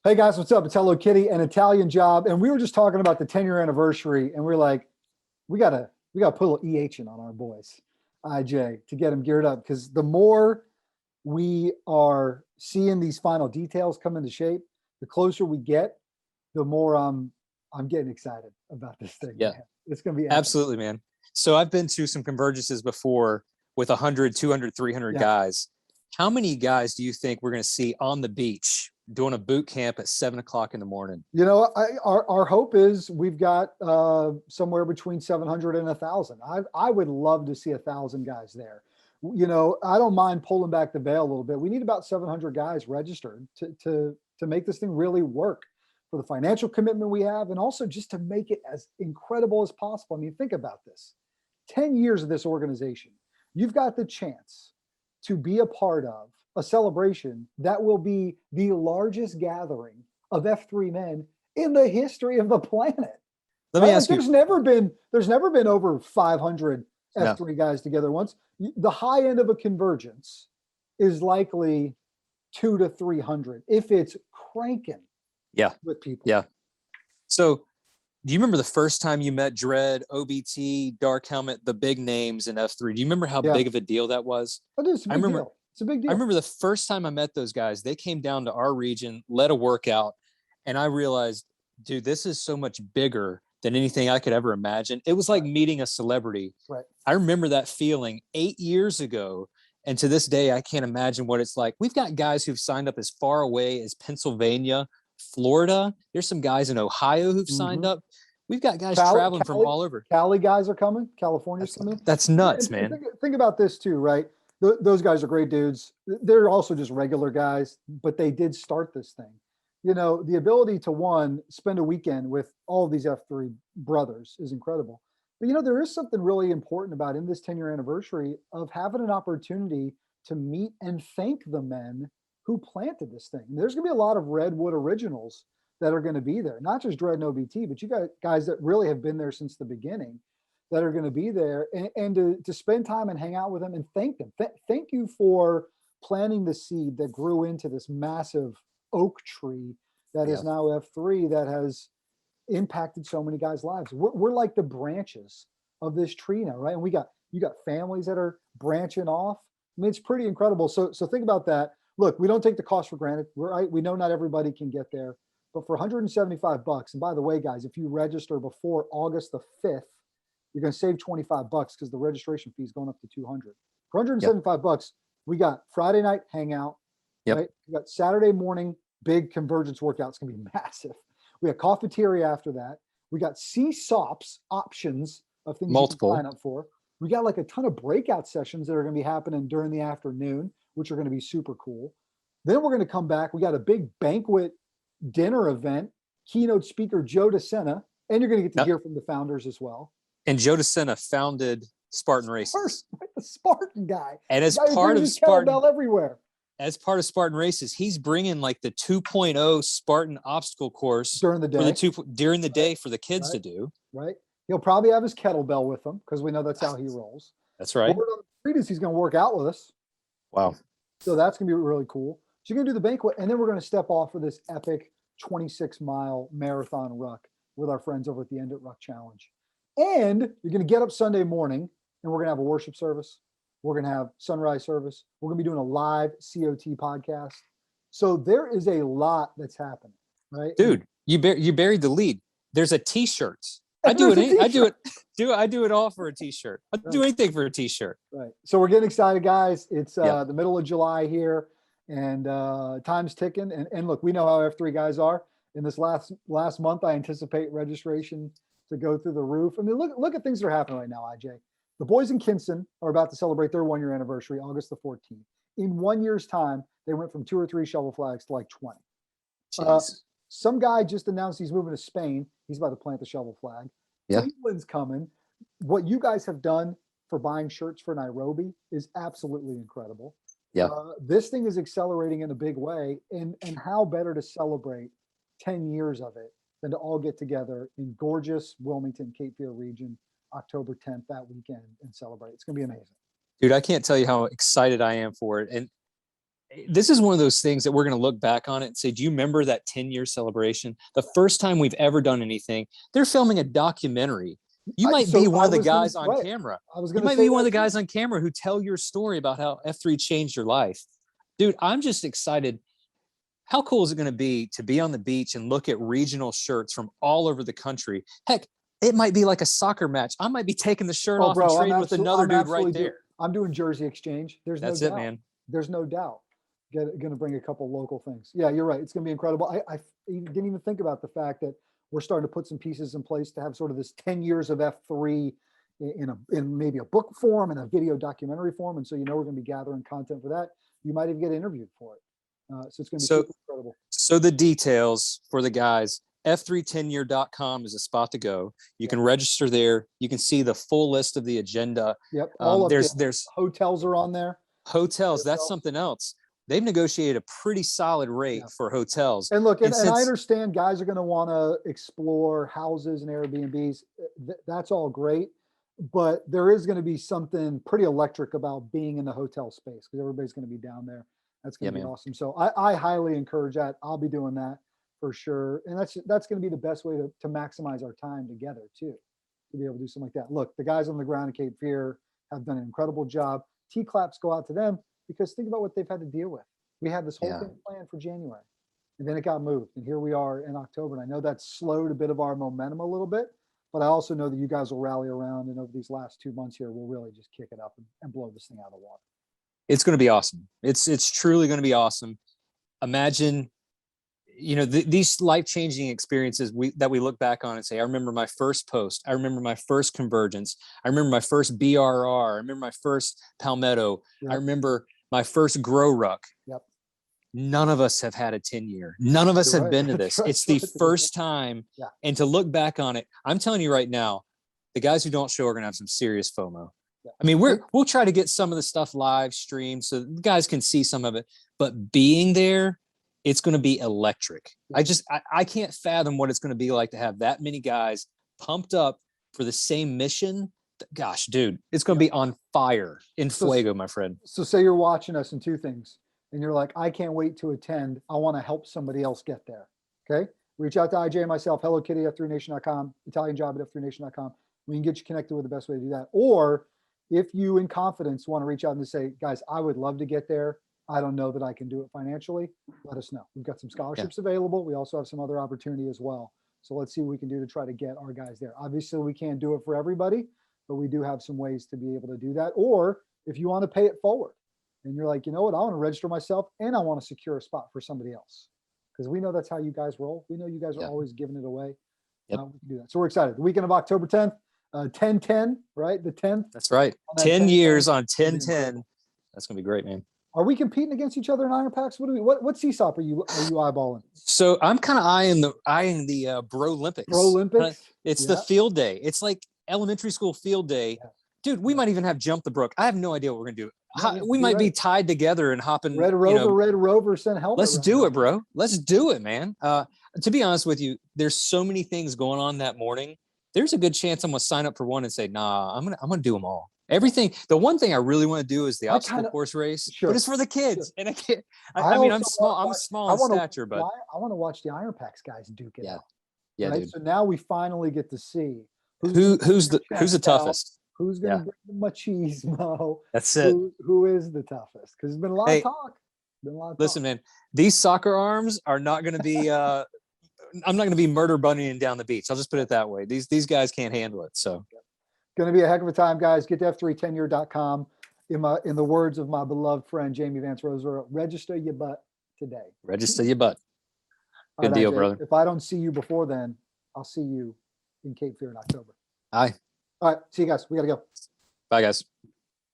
Hey guys, what's up? It's Hello Kitty, an Italian Job, and we were just talking about the 10-year anniversary, and we're like, we gotta put a little EH in on our boys, IJ, to get them geared up. Because the more we are seeing these final details come into shape, the closer we get, the more I'm getting excited about this thing. Yeah, Man. It's gonna be epic. absolutely, man. So I've been to some convergences before with 100, 200, 300 Yeah. guys. How many guys do you think we're going to see on the beach doing a boot camp at 7 o'clock in the morning? Our hope is we've got somewhere between 700 and 1,000. I would love to see 1,000 guys there. I don't mind pulling back the veil a little bit. We need about 700 guys registered to make this thing really work for the financial commitment we have, and also just to make it as incredible as possible. I mean, think about this: 10 years of this organization. You've got the chance to be a part of a celebration that will be the largest gathering of F3 men in the history of the planet. Let me Right? Like ask you. there's never been over 500 No. F3 guys together once. The high end of a convergence is likely 200 to 300 if it's cranking Yeah. with people. Yeah. So do you remember the first time you met Dread, OBT, Dark Helmet, the big names in F3? Do you remember how Yeah. big of a deal that was? But it's a I big remember deal. It's a big I deal. remember the first time I met those guys, they came down to our region, led a workout, and I realized, dude, this is so much bigger than anything I could ever imagine. It was like Right. meeting a celebrity. Right. I remember that feeling 8 years ago. And to this day, I can't imagine what it's like. We've got guys who've signed up as far away as Pennsylvania, Florida. There's some guys in Ohio who've signed Mhm. up. We've got guys Cali, traveling from Cali, all over. Cali guys are coming. California's That's coming. that's Yeah, nuts, and man. think about this too, right? Those guys are great dudes. They're also just regular guys, but they did start this thing. The ability to one spend a weekend with all of these F3 brothers is incredible. But there is something really important about in this 10-year anniversary of having an opportunity to meet and thank the men who planted this thing. There's going to be a lot of Redwood originals that are going to be there, not just Dread and OBT, but you got guys that really have been there since the beginning that are going to be there, and to spend time and hang out with them and thank them. Thank you for planting the seed that grew into this massive oak tree that Yeah. is now F3 that has impacted so many guys' lives. We're like the branches of this tree now, right? And you got families that are branching off. I mean, it's pretty incredible. So think about that. Look, we don't take the cost for granted. Right? We know not everybody can get there, but for $175, and by the way, guys, if you register before August the 5th, you're going to save $25 because the registration fee is going up to 200. For Yep. $175, we got Friday night hangout, Yep. right? We got Saturday morning big convergence workout. It's going to be massive. We have cafeteria after that. We got CSOPs options of things you Multiple. can sign up for. We got like a ton of breakout sessions that are going to be happening during the afternoon, which are going to be super cool. Then we're going to come back. We got a big banquet dinner event, keynote speaker Joe DeSena, and you're going to get to Yep. hear from the founders as well. And Joe DeSena founded Spartan Races. First, right? The Spartan guy. And as The guy who part brings of his Spartan, kettlebell everywhere Spartan Races, he's bringing like the 2.0 Spartan obstacle course during the for the day, during the day for the kids to right? do. Right. He'll probably have his kettlebell with him because we know that's how he rolls. That's right. Word on the street is he's going to work out with us. Wow. So that's going to be really cool. So you're going to do the banquet, and then we're going to step off for this epic 26-mile marathon ruck with our friends over at the End It Ruck Challenge. And you're going to get up Sunday morning, and we're going to have a worship service. We're going to have sunrise service. We're going to be doing a live COT podcast. So there is a lot that's happening, right? Dude, you buried the lead. There's a t-shirt. I And do there's a it. t-shirt. I do it all for a t-shirt. I'll do Right. anything for a t-shirt. Right. So we're getting excited, guys. It's Yeah. the middle of July here, and time's ticking. And look, we know how F3 guys are. In this last month, I anticipate registration to go through the roof. I mean, look at things that are happening right now, IJ. The boys in Kinston are about to celebrate their 1-year anniversary, August the 14th. In 1 year's time, they went from 2 or 3 shovel flags to like 20. Jeez. Some guy just announced he's moving to Spain. He's about to plant the shovel flag. Yeah. Cleveland's coming. What you guys have done for buying shirts for Nairobi is absolutely incredible. Yeah. This thing is accelerating in a big way. And how better to celebrate 10 years of it than to all get together in gorgeous Wilmington, Cape Fear region, October 10th, that weekend, and celebrate. It's going to be amazing. Dude, I can't tell you how excited I am for it. And this is one of those things that we're going to look back on it and say, do you remember that 10-year celebration? The first time we've ever done anything. They're filming a documentary. You might be one of the guys on camera. I was You going to might say be one of that the too. guys on camera who tell your story about how F3 changed your life. Dude, I'm just excited. How cool is it going to be on the beach and look at regional shirts from all over the country? Heck, it might be like a soccer match. I might be taking the shirt Oh, off bro, and I'm trading with absolutely, another dude right there. I'm doing jersey exchange. There's no That's it, doubt. man. There's no doubt. Going to bring a couple local things. Yeah, you're right. It's going to be incredible. I didn't even think about the fact that we're starting to put some pieces in place to have sort of this 10 years of F3 in maybe a book form and a video documentary form. And so, we're going to be gathering content for that. You might even get interviewed for it. So it's going to be super incredible. So the details for the guys, f310year.com is a spot to go. You can register there. You can see the full list of the agenda. Yep. All of there's hotels are on there. Hotels. That's something else. They've negotiated a pretty solid rate for hotels. And look, and I understand guys are going to want to explore houses and Airbnbs. That's all great. But there is going to be something pretty electric about being in the hotel space because everybody's going to be down there. That's going to be awesome. So I highly encourage that. I'll be doing that for sure. And that's going to be the best way to maximize our time together too, to be able to do something like that. Look, the guys on the ground in Cape Fear have done an incredible job. T-claps go out to them because think about what they've had to deal with. We had this whole thing planned for January and then it got moved. And here we are in October. And I know that's slowed a bit of our momentum a little bit, but I also know that you guys will rally around and over these last 2 months here, we'll really just kick it up and blow this thing out of the water. It's going to be awesome. It's truly going to be awesome. Imagine, these life-changing experiences that we look back on and say, I remember my first post. I remember my first convergence. I remember my first BRR. I remember my first Palmetto. Yep. I remember my first Grow Ruck. Yep. None of us have had a 10-year. None of us have been to this. It's the first time. Yeah. And to look back on it, I'm telling you right now, the guys who don't show are going to have some serious FOMO. I mean, we'll try to get some of the stuff live streamed so the guys can see some of it, but being there, it's going to be electric. I can't fathom what it's going to be like to have that many guys pumped up for the same mission. Gosh, dude, it's going to be on fire in Fuego, my friend. So say you're watching us in two things and you're like, I can't wait to attend. I want to help somebody else get there. Okay. Reach out to IJ and myself, Hello Kitty at F3Nation.com, Italian Job at F3Nation.com. We can get you connected with the best way to do that. Or if you in confidence want to reach out and say, guys, I would love to get there. I don't know that I can do it financially. Let us know. We've got some scholarships available. We also have some other opportunity as well. So let's see what we can do to try to get our guys there. Obviously, we can't do it for everybody, but we do have some ways to be able to do that. Or if you want to pay it forward and you're like, you know what, I want to register myself and I want to secure a spot for somebody else. Because we know that's how you guys roll. We know you guys are always giving it away. We can do that. So we're excited. The weekend of October 10th. 10-10, right? The 10th. That's right. 10 years on 10-10. That's gonna be great, man. Are we competing against each other in Iron Packs? What CSOP are you eyeballing? So I'm kind of eyeing the Bro Olympics. Bro Olympics. It's the field day. It's like elementary school field day. Dude, we might even have Jump the Brook. I have no idea what we're gonna do. We might be tied together and hopping. Red Rover sent helmet. Let's do it, bro. Let's do it, man. To be honest with you, there's so many things going on that morning. There's a good chance I'm gonna sign up for one and say, nah, I'm gonna do them all. Everything. The one thing I really want to do is the obstacle course race, but it's for the kids, and I can't. I mean, I'm small. I'm small in stature, but I want to watch the Iron Packs guys duke it out. Yeah, right? Dude. So now we finally get to see who's the toughest. Who's gonna bring the machismo? That's it. Who is the toughest? Because there's been a lot of talk. Listen, man, these soccer arms are not going to be. I'm not going to be murder bunnying down the beach. I'll just put it that way. These guys can't handle it. So, going to be a heck of a time, guys. Get to f310year.com. In the words of my beloved friend Jamie Vance Rosero, register your butt today. Register your butt. Good right, deal, AJ, brother. If I don't see you before then, I'll see you in Cape Fear in October. Aye. All right. See you guys. We got to go. Bye, guys.